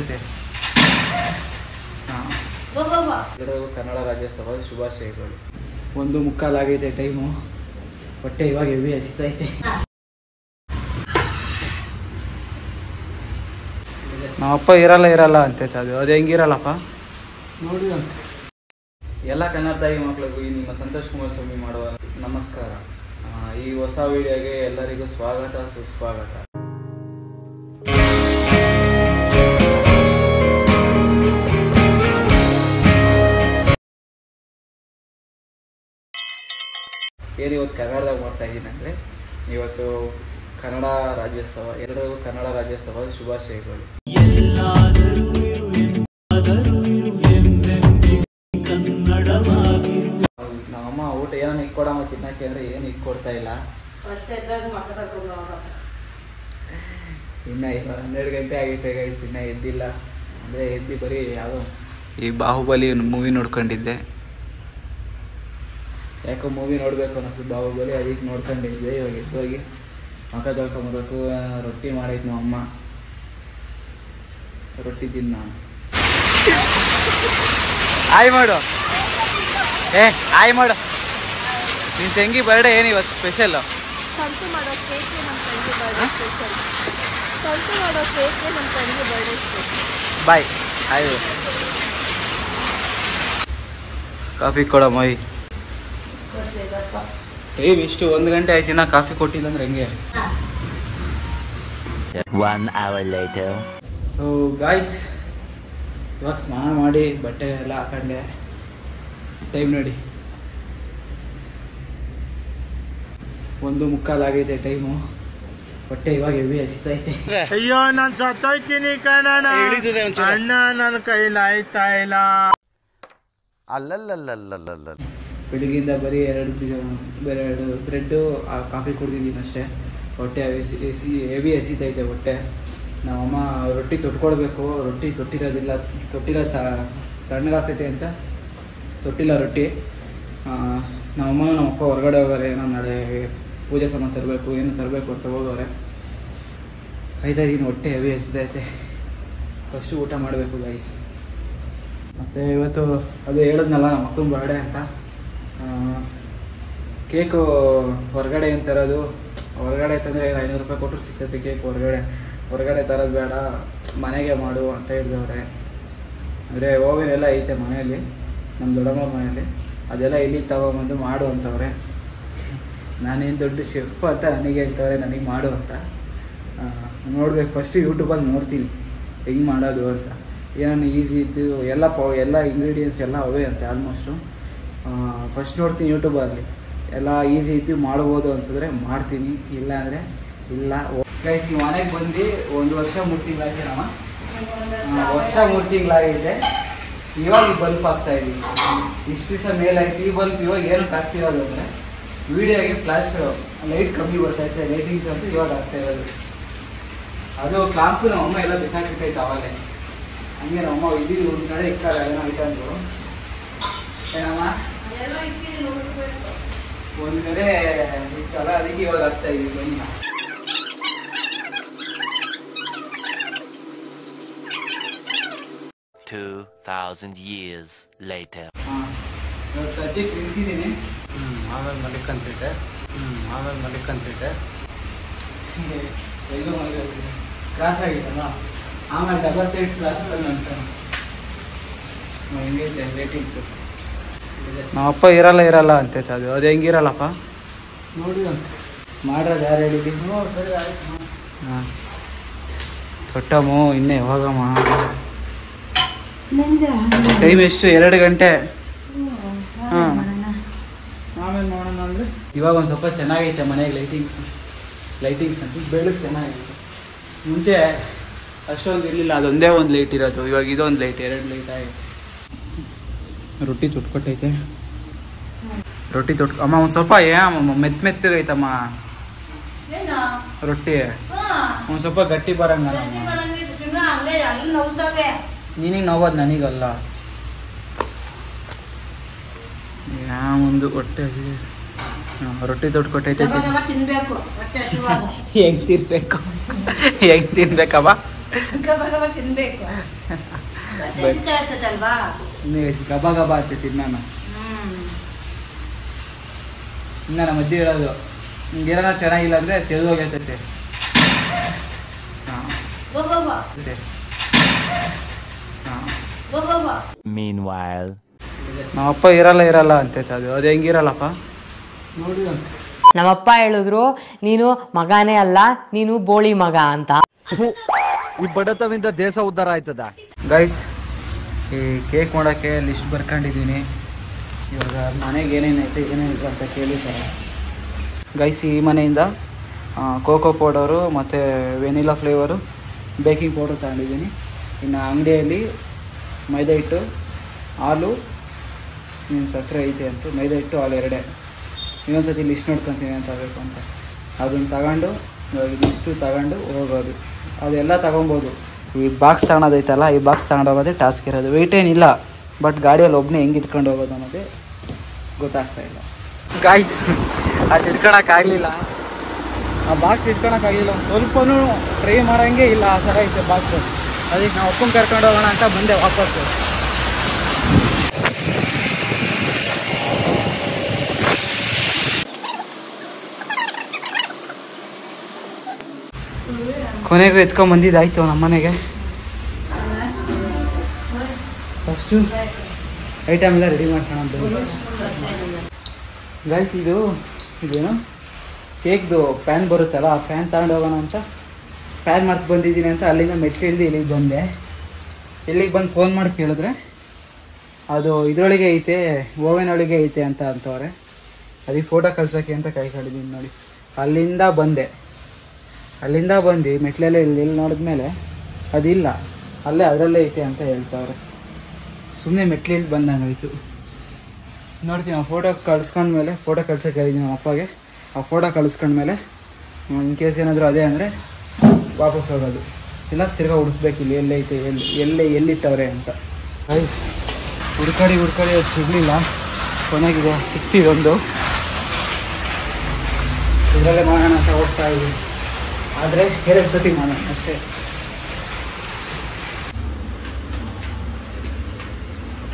ಆಗ್ತೈತೆ. ಎಲ್ಲರಿಗೂ ಕನ್ನಡ ರಾಜ್ಯೋತ್ಸವದ ಶುಭಾಶಯಗಳು. 1:15 ಆಗೈತೆ ಟೈಮು. ಹೊಟ್ಟೆ ಇವಾಗ ಹೆವಿ ಹಸಿತೈತೆ. ನಮ್ಮಪ್ಪ ಇರಲ್ಲ ಅಂತೈತೆ. ಅದು ಹೆಂಗಿರಲ್ಲಪ್ಪ ನೋಡಿ ಅಂತ. ಎಲ್ಲ ಕನ್ನಡ ತಾಯಿ ಮಕ್ಕಳಿಗೂ ಈ ನಿಮ್ಮ ಸಂತೋಷ್ ಕುಮಾರ್ ಸ್ವಾಮಿ ಮಾಡುವ ನಮಸ್ಕಾರ. ಈ ಹೊಸ ವಿಡಿಯೋಗೆ ಎಲ್ಲರಿಗೂ ಸ್ವಾಗತ ಸುಸ್ವಾಗತ. ಏನು ಇವತ್ತು ಕನ್ನಡದಾಗ ಮಾಡ್ತಾ ಇದ್ದೀನಿ ಅಂದರೆ, ಇವತ್ತು ಕನ್ನಡ ರಾಜ್ಯೋತ್ಸವ. ಎಲ್ಲರಿಗೂ ಕನ್ನಡ ರಾಜ್ಯೋತ್ಸವದ ಶುಭಾಶಯಗಳು. ನಮ್ಮಮ್ಮ ಊಟ ಏನೋ ಇಕ್ಕೊಡಮ್ಮ ತಿನ್ನಕ್ಕೆ ಅಂದರೆ ಏನು ಇಕ್ಕೊಡ್ತಾ ಇಲ್ಲ. ಇನ್ನು 12 ಗಂಟೆ ಆಗೈತೆ ಗೈಸ್, ಇನ್ನೂ ಎದ್ದಿಲ್ಲ. ಅಂದರೆ ಎದ್ದು ಬರೀ ಯಾವುದೋ ಈ ಬಾಹುಬಲಿ ಮೂವಿ ನೋಡ್ಕೊಂಡಿದ್ದೆ. ಯಾಕೋ ಮೂವಿ ನೋಡಬೇಕು ಅನ್ನಿಸ್ತು ಬಾಹುಬಲಿ, ಅದಕ್ಕೆ ನೋಡ್ಕೊಂಡಿದ್ದೆ. ಇವಾಗ ಎದ್ದೋಗಿ ಮಖ ತೊಳ್ಕೊಂಬರ್ಬೇಕು. ರೊಟ್ಟಿ ಮಾಡೈತೆ ನಮ್ಮಮ್ಮ, ರೊಟ್ಟಿ ತಿಂದು ನಾನು. ಆಯ್ ಮಾಡು, ಆಯ್ ಮಾಡು. ನಿನ್ನ ತಂಗಿ ಬರ್ಡೇ ಏನು ಇವತ್ತು ಸ್ಪೆಷಲ್ಲು? ಬಾಯ್. ಆಯ್ ಕಾಫಿ ಕೊಡಮ್ಮ. ಇಷ್ಟು 1 ಗಂಟೆ ಆಯ್ತು, ನಾ ಕಾಫಿ ಕೊಟ್ಟಿಲ್ಲ ಅಂದ್ರೆ ಹೆಂಗೆ? 1 hour later. ಗಾಯ್ಸ್, ಇವಾಗ ಸ್ನಾನ ಮಾಡಿ ಬಟ್ಟೆ ಎಲ್ಲ ಹಾಕೊಂಡೆ. ಟೈಮ್ ನೋಡಿ 1:15 ಆಗೈತೆ ಟೈಮು. ಹೊಟ್ಟೆ ಇವಾಗ ಹೆವಿ ಹಸಿತೈತೆ. ಅಯ್ಯೋ ನಾನು ಸತ್ತೋಯ್ತೀನಿ ಕಣಣ್ಣ, ಅಣ್ಣ ನನ್ನ ಕೈಲಾಯ್ತಾ ಇಲ್ಲ. ಅಲ್ಲಲ್ಲಲ್ಲಲ್ಲಲ್ಲ, ಬೆಳಿಗ್ಗೆಯಿಂದ ಬರೀ 2 ಬ್ರೆಡ್ಡು ಕಾಫಿ ಕುಡ್ದಿದ್ದೀನಿ ಅಷ್ಟೇ. ಹೊಟ್ಟೆ ಹೆವಿ ಹಸಿತೈತೆ ಹೊಟ್ಟೆ. ನಮ್ಮಮ್ಮ ರೊಟ್ಟಿ ತೊಟ್ಕೊಡ್ಬೇಕು. ರೊಟ್ಟಿ ತೊಟ್ಟಿಲ್ಲ ತಣ್ಣಗಾಗ್ತೈತೆ ಅಂತ ತೊಟ್ಟಿಲ್ಲ ರೊಟ್ಟಿ. ನಮ್ಮಮ್ಮ ನಮ್ಮಪ್ಪ ಹೊರಗಡೆ ಹೋಗೋರೆ. ಏನೋ ನಾಳೆ ಪೂಜೆ ಸಾಮಾನು ತರಬೇಕು, ಏನು ತರಬೇಕು ಅಂತ ಹೋಗೋರೆ. ಕಾಯ್ತಾ ಇದ್ದೀನಿ. ಹೊಟ್ಟೆ ಹೆವಿ ಹಸಿತೈತೆ. ಫಸ್ಟು ಊಟ ಮಾಡಬೇಕು ಗೈಸ್. ಮತ್ತು ಇವತ್ತು ಅದು ಹೇಳಿದ್ನಲ್ಲ ನಮ್ಮ ಮಕ್ಕನ ಬರ್ಡೇ ಅಂತ. ಕೇಕು ಹೊರಗಡೆ ಏನು ತರೋದು, ಹೊರಗಡೆ ತಂದರೆ 500 ರೂಪಾಯಿ ಕೊಟ್ಟರು ಸಿಗ್ತೈತೆ ಕೇಕ್. ಹೊರಗಡೆ ತರೋದು ಬೇಡ, ಮನೆಗೆ ಮಾಡು ಅಂತ ಹೇಳಿದವ್ರೆ. ಅಂದರೆ ಓವೆನ್ ಎಲ್ಲ ಐತೆ ಮನೆಯಲ್ಲಿ, ನಮ್ಮ ದೊಡ್ಡಮ್ಮ ಮನೆಯಲ್ಲಿ. ಅದೆಲ್ಲ ಇಲ್ಲಿಗೆ ತಗೊಂಬಂದು ಮಾಡು ಅಂತವ್ರೆ. ನಾನೇನು ದೊಡ್ಡ ಶೆಫ್ ಅಂತ ನನಗೆ ಹೇಳ್ತವ್ರೆ, ನನಗೆ ಮಾಡು ಅಂತ. ನೋಡ್ಬೇಕು, ಫಸ್ಟು ಯೂಟ್ಯೂಬಲ್ಲಿ ನೋಡ್ತೀನಿ ಹೆಂಗೆ ಮಾಡೋದು ಅಂತ. ಏನಾನು ಈಸಿ ಇದ್ದು ಎಲ್ಲ ಇಂಗ್ರೀಡಿಯೆಂಟ್ಸ್ ಎಲ್ಲ ಅವೇ ಅಂತೆ ಆಲ್ಮೋಸ್ಟು. ಫಸ್ಟ್ ನೋಡ್ತೀನಿ ಯೂಟ್ಯೂಬಲ್ಲಿ, ಎಲ್ಲ ಈಸಿ ಇದ್ದು ಮಾಡ್ಬೋದು ಅನ್ಸಿದ್ರೆ ಮಾಡ್ತೀನಿ, ಇಲ್ಲ ಅಂದರೆ ಇಲ್ಲ. ಗೈಸ್, ಈ ಮನೆಗೆ ಬಂದು 1 ವರ್ಷ 3 ತಿಂಗಳಾಗಿದೆ. ನಮ್ಮ ವರ್ಷ 3 ತಿಂಗಳಾಗಿದೆ. ಇವಾಗ ಈ ಬಲ್ಪ್ ಹಾಕ್ತಾಯಿದ್ದೀವಿ. ಇಷ್ಟು ದಿವಸ ಮೇಲಾಯ್ತು. ಈ ಬಲ್ಪ್ ಇವಾಗ ಏನಕ್ಕೆ ಹಾಕ್ತಿರೋದು ಅಂದರೆ, ವೀಡಿಯೋಗೆ ಫ್ಲಾಶ್ ಲೈಟ್ ಕಮ್ಮಿ ಬರ್ತೈತೆ, ಲೈಟಿಂಗ್ಸ್ ಅಂತ ಇವಾಗ ಆಗ್ತಾಯಿರೋದು. ಅದು ಕ್ಲಾಂಪು ನಮ್ಮಮ್ಮ ಎಲ್ಲ ಬಿಸಾಕಿರ್ತೈತೆ ಅವಾಗಲೇ. ಹಂಗೆ ನಮ್ಮಮ್ಮ ಇದ್ದೀವಿ ಒಂದು ಕಡೆ ಇಕ್ಕಾರೆ ಏನೋ ಐಟಮ್ಗಳು. ಏನಮ್ಮ ಒಂದು ಕಡೆ ಇಕ್ಕಲ್ಲ, ಅದಕ್ಕೆ ಇವಾಗ ಆಗ್ತಾಯಿದ್ದೀವಿ ಬನ್ನಿ. 2000 years later. ಸದ್ಯ ತಿನ್ಸಿದ್ದೀನಿ. ಆಮೇಲೆ ಮಲಿಕಂತಿದ್ದೆ. ಎಲ್ಲೂ ಮಲಿಕಂತಿದ್ದೆ, ಕ್ರಾಸ್ ಆಗಿತ್ತಲ್ಲ. ಆಮೇಲೆ ಡಬಲ್ ಸೈಡ್ ಕ್ರಾಸ್ ಅಂತ ಹೆಂಗೈತೆ ರೇಟಿಂಗ್ಸು. ನಮ್ಮಪ್ಪ ಇರಲ್ಲ ಅಂತೈತೆ. ಅದು ಹೆಂಗಿರಲ್ಲಪ್ಪ ನೋಡಿ ಅಂತ ಮಾಡೋದು. ಯಾರು ಹೇಳಿದ್ದೀನಿ? ಸರಿ ಆಯ್ತು. ಹಾಂ, ತೊಟ್ಟಮ್ಮು ಇನ್ನೇ ಯಾವಾಗಮ್ಮ? ಟೈಮ್ ಎಷ್ಟು? 2 ಗಂಟೆ. ಹಾಂ, ಆಮೇಲೆ ನೋಡೋಣ ಅಂದರೆ ಇವಾಗ ಒಂದು ಸ್ವಲ್ಪ ಚೆನ್ನಾಗೈತೆ ಮನೆಗೆ. ಲೈಟಿಂಗ್ಸ್ ಅಂತ ಬೆಳಕು ಚೆನ್ನಾಗೈತೆ. ಮುಂಚೆ ಅಷ್ಟೊಂದು ಇರಲಿಲ್ಲ, ಅದೊಂದೇ ಒಂದು ಲೈಟ್ ಇರೋದು. ಇವಾಗ ಇದೊಂದು ಲೈಟ್, 2 ಲೈಟ್ ಆಗಿದೆ. ರೊಟ್ಟಿ ತೊಟ್ಕೊಟ್ಟೈತೆ. ಅಮ್ಮ ಒಂದು ಸ್ವಲ್ಪ ಮೆತ್ತಗೈತಮ್ಮ ರೊಟ್ಟಿ. ಒಂದು ಸ್ವಲ್ಪ ಗಟ್ಟಿ ಬರಂಗಲ್ಲ. ನೀನಿಗೆ ನೋಬೋದು, ನನಗಲ್ಲ. ಒಂದು ಹೊಟ್ಟೆ ಹಸಿದೆ. ರೊಟ್ಟಿ ತೊಟ್ಕೊಟ್ಟೈತೆ. ಹೆಂಗೆ ತಿನ್ಬೇಕಮ್ಮ? ತಿನ್ಬೇಕು ಗಬ ಗಬ ಆಗ್ತೈತಿ ನಾನು ಇನ್ನು ನಮ್ಮ ಅಜ್ಜಿ ಹೇಳೋದು ನಿಮ್ಗೇನ ಚೆನ್ನಾಗಿಲ್ಲ ಅಂದರೆ ತೆಗೆದು ಹೋಗಿರ್ತೈತೆ. Meanwhile. ನಮ್ಮಪ್ಪ ಇರಲ್ಲ ಅಂತೈತೆ ಅದು ಹೆಂಗಿರಲ್ಲಪ್ಪ ನೋಡಿ ಅಂತ. ನಮ್ಮಪ್ಪ ಹೇಳಿದ್ರು ನೀನು ಮಗನೇ ಅಲ್ಲ, ನೀನು ಬೋಳಿ ಮಗ ಅಂತ. ಈ ಬಡತವಿಂದ ದೇಶ ಉದ್ಧಾರ ಆಯ್ತದ. ಗೈಸ್, ಈ ಕೇಕ್ ಮಾಡೋಕ್ಕೆ ಲಿಸ್ಟ್ ಬರ್ಕೊಂಡಿದ್ದೀನಿ. ಇವಾಗ ಮನೆಗೆ ಏನೇನೈತೆ ಏನೇನಿಲ್ಲ ಅಂತ ಕೇಳಿದ್ದಾರೆ. ಗೈಸ್, ಈ ಮನೆಯಿಂದ ಕೋಕೋ ಪೌಡರು ಮತ್ತು ವೆನಿಲಾ ಫ್ಲೇವರು, ಬೇಕಿಂಗ್ ಪೌಡರ್ ತಗೊಂಡಿದ್ದೀನಿ. ಇನ್ನು ಅಂಗಡಿಯಲ್ಲಿ ಮೈದಾ ಹಿಟ್ಟು, ಹಾಲು, ಸಕ್ಕರೆ ಐತೆ ಅಂತ. ಮೈದಾ ಹಿಟ್ಟು, ಹಾಲು ಎರಡೇ. ಇನ್ನೊಂದು ಸತಿ ಲಿಸ್ಟ್ ನೋಡ್ಕೊತೀನಿ ಅಂತ ಆಗಬೇಕು ಅಂತ. ಅದನ್ನು ತಗೊಂಡು ಲಿಸ್ಟು ತಗೊಂಡು ಹೋಗೋದು. ಅದೆಲ್ಲ ತೊಗೊಬೋದು. ಈ ಬಾಕ್ಸ್ ತಗೊಳೋದೈತಲ್ಲ, ಈ ಬಾಕ್ಸ್ ತಗೊಂಡೋಗೋದೇ ಟಾಸ್ಕ್ ಇರೋದು. ವೆಯ್ಟ್ ಏನಿಲ್ಲ, ಬಟ್ ಗಾಡಿಯಲ್ಲಿ ಒಬ್ಬನೇ ಹೆಂಗೆ ಇಟ್ಕೊಂಡು ಹೋಗೋದು ಅನ್ನೋದೇ ಗೊತ್ತಾಗ್ತಾಯಿಲ್ಲ. ಗಾಯ್ಸ್, ಅದು ಇಟ್ಕೊಳಕ್ಕಾಗಲಿಲ್ಲ. ಆ ಬಾಕ್ಸ್ ಇಟ್ಕೊಳಕ್ಕಾಗಲಿಲ್ಲ. ಸ್ವಲ್ಪನೂ ಟ್ರೈ ಮಾಡೋಂಗೆ ಇಲ್ಲ, ಆ ಥರ ಐತೆ ಬಾಕ್ಸು. ಅದಕ್ಕೆ ನಾವು ಒಪ್ಪಂಗೆ ಕರ್ಕೊಂಡು ಹೋಗೋಣ ಅಂತ ಬಂದೆ ವಾಪಸ್ಸು. ಕೊನೆಗೂ ಎತ್ಕೊಂಡ್ಬಂದಿದ್ದಾಯ್ತು ನಮ್ಮ ಮನೆಗೆ. ಫಸ್ಟು ಐಟಮ್ ಎಲ್ಲ ರೆಡಿ ಮಾಡ್ಕೊಳ್ಳೋದು. ಗೈಸ್, ಇದೇನು ಕೇಕ್ದು ಪ್ಯಾನ್ ಬರುತ್ತಲ್ಲ, ಆ ಪ್ಯಾನ್ ತಗೊಂಡು ಹೋಗೋಣ ಅಂತ ಪ್ಯಾನ್ ಮಾಡ್ತು ಬಂದಿದ್ದೀನಿ ಅಂತ ಅಲ್ಲಿಂದ ಮೆಟ್ಲು ಹಿಡಿದು ಇಲ್ಲಿಗೆ ಬಂದೆ. ಇಲ್ಲಿಗೆ ಬಂದು ಫೋನ್ ಮಾಡಿ ಕೇಳಿದ್ರೆ ಅದು ಇದರೊಳಗೆ ಐತೆ, ಓವೆನ್ ಒಳಗೆ ಐತೆ ಅಂತ ಅಂತವ್ರೆ. ಅದಕ್ಕೆ ಫೋಟೋ ಕಳ್ಸೋಕ್ಕೆ ಅಂತ ಕೈ ಕಡಿದೀನಿ ನೋಡಿ. ಅಲ್ಲಿಂದ ಬಂದು ಮೆಟ್ಲೆಲ್ಲ ಇಲ್ಲಿ ನೋಡಿದ್ಮೇಲೆ ಅದಿಲ್ಲ, ಅದರಲ್ಲೇ ಐತೆ ಅಂತ ಹೇಳ್ತಾವ್ರೆ. ಸುಮ್ಮನೆ ಮೆಟ್ಲಿಲ್ಲಿ ಬಂದಂಗಾಯಿತು. ನೋಡ್ತೀನಿ, ಆ ಫೋಟೋ ಕಳ್ಸ್ಕೊಂಡ್ಮೇಲೆ ಫೋಟೋ ಕಳ್ಸೋಕೆ ಹೇಳಿದ್ದೀನಿ ನಮ್ಮ ಅಪ್ಪಗೆ. ಆ ಫೋಟೋ ಕಳಿಸ್ಕೊಂಡ್ಮೇಲೆ ಇನ್ ಕೇಸ್ ಏನಾದರೂ ಅದೇ ಅಂದರೆ ವಾಪಸ್ ಹೋಗೋದು, ಇಲ್ಲ ತಿರ್ಗಾ ಹುಡುಕ್ಬೇಕು ಇಲ್ಲಿ ಎಲ್ಲೈತೆ, ಎಲ್ಲಿಟ್ಟವ್ರೆ ಅಂತ. ಗೈಸ್, ಹುಡ್ಕಾಡಿ ಅದು ಸಿಗಲಿಲ್ಲ. ಕೊನೆಗಿದೆ, ಸಿಕ್ತಿದೊಂದು. ಇದರಲ್ಲೇ ಮಾಡೋಣ ಅಂತ ಹೋಗ್ತಾ ಇದ್ದೀವಿ. ಆದರೆ 2 ಸತಿ ಮಾಡೋಣ ಅಷ್ಟೇ.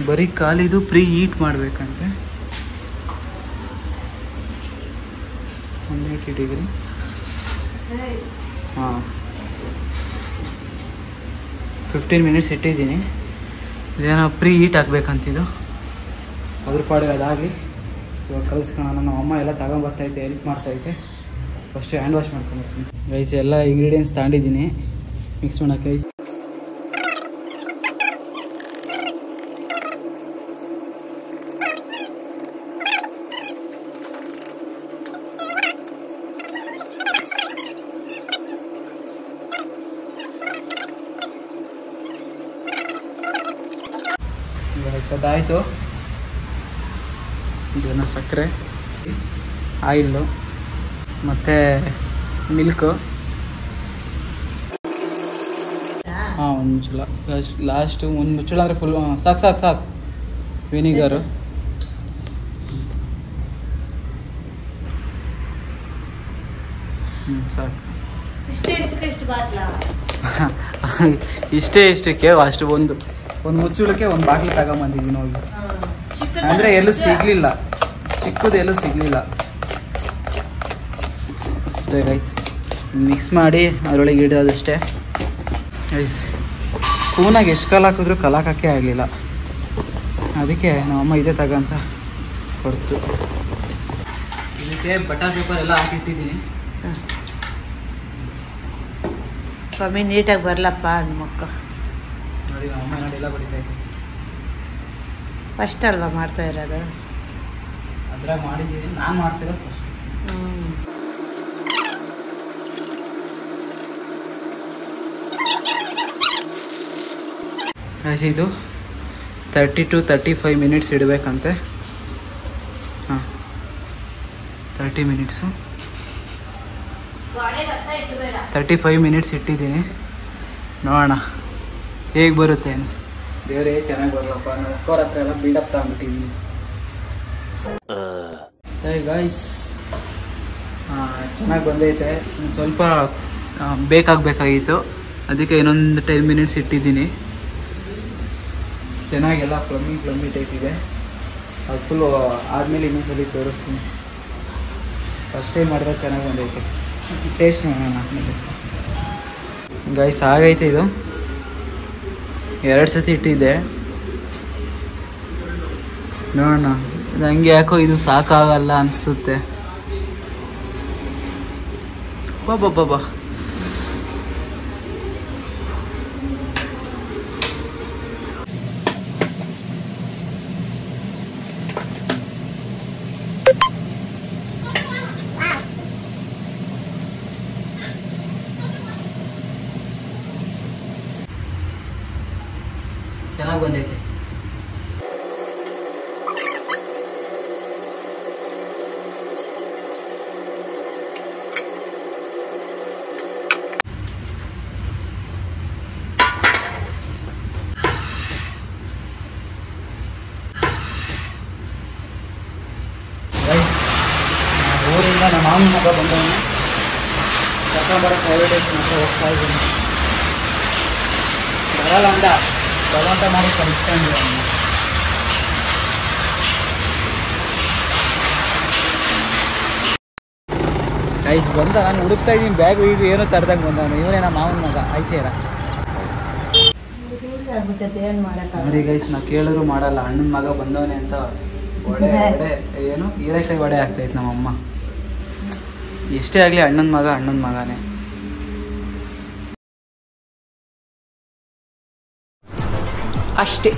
ಬರೀ ಖಾಲಿದು ಪ್ರೀ ಹೀಟ್ ಮಾಡಬೇಕಂತೆ. 180 ಡಿಗ್ರಿ. ಹಾಂ, 15 ಮಿನಿಟ್ಸ್ ಇಟ್ಟಿದ್ದೀನಿ. ಇದೇನೋ ಪ್ರೀ ಹೀಟ್ ಆಗಬೇಕಂತಿದ್ದು. ಅದ್ರ ಪಾಡಿಗೆ ಅದಾಗಲಿ. ಇವಾಗ ಕಲಿಸ್ಕೊಳ್ಳೋಣ. ನಮ್ಮ ಅಮ್ಮ ಎಲ್ಲ ತಗೊಂಬರ್ತೈತೆ, ಹೆಲ್ಪ್ ಮಾಡ್ತೈತೆ. ಫಸ್ಟು ಹ್ಯಾಂಡ್ ವಾಶ್ ಮಾಡ್ಕೊಂಡ್ಬರ್ತೀನಿ. ಗೈಸ್, ಎಲ್ಲ ಇಂಗ್ರೀಡಿಯೆಂಟ್ಸ್ ತಗೊಂಡಿದ್ದೀನಿ ಮಿಕ್ಸ್ ಮಾಡೋಕ್ಕೆ. ಗೈಸ್, ಅದಾಯಿತು. ಇದೇನೋ ಸಕ್ಕರೆ, ಆಯಿಲು ಮತ್ತು ಮಿಲ್ಕು. ಹಾಂ, ಒಂದು ಮುಚ್ಚಳ ಲಾಸ್ಟು. ಒಂದು ಮುಚ್ಚಳ ಅಂದರೆ ಫುಲ್ ಸಾಕು. ವಿನಿಗರು, ಸಾಕು. ಇಷ್ಟೇ ಅಷ್ಟು. ಒಂದು ಮುಚ್ಚಳಕ್ಕೆ ಒಂದು ಬಾಟ್ಲಿ ತಗೊಂಬಂದಿದ್ದೀನಿ ಹೋಗಿ. ಅಂದರೆ ಎಲ್ಲೂ ಸಿಗಲಿಲ್ಲ, ಚಿಕ್ಕದು ಎಲ್ಲೂ ಸಿಗಲಿಲ್ಲ ಅಷ್ಟೇ. ಗೈಸ್, ಮಿಕ್ಸ್ ಮಾಡಿ ಅದರೊಳಗೆ ಇಡೋದಷ್ಟೇ. ಗೈಸ್, ಸ್ಪೂನಾಗಿ ಎಷ್ಟು ಕಲಾಕಿದ್ರೂ ಕಲಾಕಕ್ಕೆ ಆಗಲಿಲ್ಲ. ಅದಕ್ಕೆ ನಮ್ಮಮ್ಮ ಇದೇ ತಗೊಂತ ಹೊರ್ತು. ಇದಕ್ಕೆ ಬಟರ್ ಪೇಪರ್ ಎಲ್ಲ ಹಾಕಿಟ್ಟಿದ್ದೀನಿ. ಸ್ವಾಮಿ ನೀಟಾಗಿ ಬರಲಪ್ಪ ಮಕ್ಕ. ನೋಡಿ, ನಮ್ಮಮ್ಮ ನೋಡಿ ಎಲ್ಲ ಬಡಿತಾಯಿದೆ. ಫಸ್ಟ್ ಅಲ್ವಾ ಮಾಡ್ತಾ ಇರೋದು? ಅದ್ರಾಗ ಮಾಡಿದ್ದೀನಿ, ನಾನು ಮಾಡ್ತಿರೋದು ಫಸ್ಟ್. ಇದು 30 to 35 ಮಿನಿಟ್ಸ್ ಇಡಬೇಕಂತೆ. ಹಾಂ, 30 ಮಿನಿಟ್ಸು, 35 ಮಿನಿಟ್ಸ್ ಇಟ್ಟಿದ್ದೀನಿ. ನೋಡೋಣ ಹೇಗೆ ಬರುತ್ತೆ. ದೇವರೇ ಚೆನ್ನಾಗಿ ಬರಲಪ್ಪ. ನಾನು ಅಕ್ಕವ್ರ ಹತ್ರ ಎಲ್ಲ ಬಿಲ್ಡಪ್ ತಗೊಂಡ್ಬಿಟ್ಟಿದ್ದೀನಿ. ಗಾಯ್ಸ್, ಚೆನ್ನಾಗಿ ಬಂದೈತೆ. ಸ್ವಲ್ಪ ಬೇಕಾಗಬೇಕಾಗಿತ್ತು. ಅದಕ್ಕೆ ಇನ್ನೊಂದು 10 ಮಿನಿಟ್ಸ್ ಇಟ್ಟಿದ್ದೀನಿ. ಚೆನ್ನಾಗೆಲ್ಲ ಫ್ಲಮ್ಮಿ ಟೈಪ್ ಇದೆ. ಅದು ಫುಲ್ಲು ಆದಮೇಲೆ ಇನ್ನೊಂದ್ಸಲಿ ತೋರಿಸ್ತೀನಿ. ಫಸ್ಟ್ ಟೈಮ್ ಮಾಡಿದ್ರೆ ಚೆನ್ನಾಗಿ ಬಂದೈತೆ. ಟೇಸ್ಟ್ ನೋಡೋಣ ಆಮೇಲೆ. ಗೈಸ್ ಆಗೈತೆ ಇದು. 2 ಸತಿ ಇಟ್ಟಿದ್ದೆ, ನೋಡೋಣ. ನನಗೆ ಯಾಕೋ ಇದು ಸಾಕಾಗಲ್ಲ ಅನಿಸುತ್ತೆ. ಬಾಬಾ ಚೆನ್ನಾಗಿ ಬಂದೈತೆ. ಊರಿಂದ ನಮ್ಮ ಮಾಮನ ಮಗ ಬಂದವನು ಕರ್ಕೊಂಬರಕ್ಕೆ ಪ್ರೈವೇಟೇಷನ್ ಹತ್ರ ಹೋಗ್ತಾ ಇದ್ದೀನಿ. ಬರಲ್ಲ ಅಂದ, ಬಲವಂತ ಮಾಡಿ ಕಳಿಸ್ಕೊಂಡು ಗೈಸ್ ಬಂದ. ನಾನು ಹುಡುಕ್ತಾ ಇದ್ದೀನಿ ಬ್ಯಾಗು ಈಗ ಏನೋ ತರದಂಗೆ ಬಂದವನು. ಇವನೇ ನಮ್ಮ ಮಾವನ ಮಗ ಆಯ್ಚೇರ. ನೋಡಿ ಗೈಸ್, ನಾವು ಕೇಳಿದ್ರು ಮಾಡಲ್ಲ. ಅಣ್ಣನ ಮಗ ಬಂದವನೇ ಅಂತ ವಡೆ ಏನು ಹೀರೆಕಾಯಿ ವಡೆ ಆಗ್ತೈತೆ ನಮ್ಮಮ್ಮ. ಎಷ್ಟೇ ಆಗಲಿ ಅಣ್ಣನ ಮಗನೇ. ಅಷ್ಟೇ.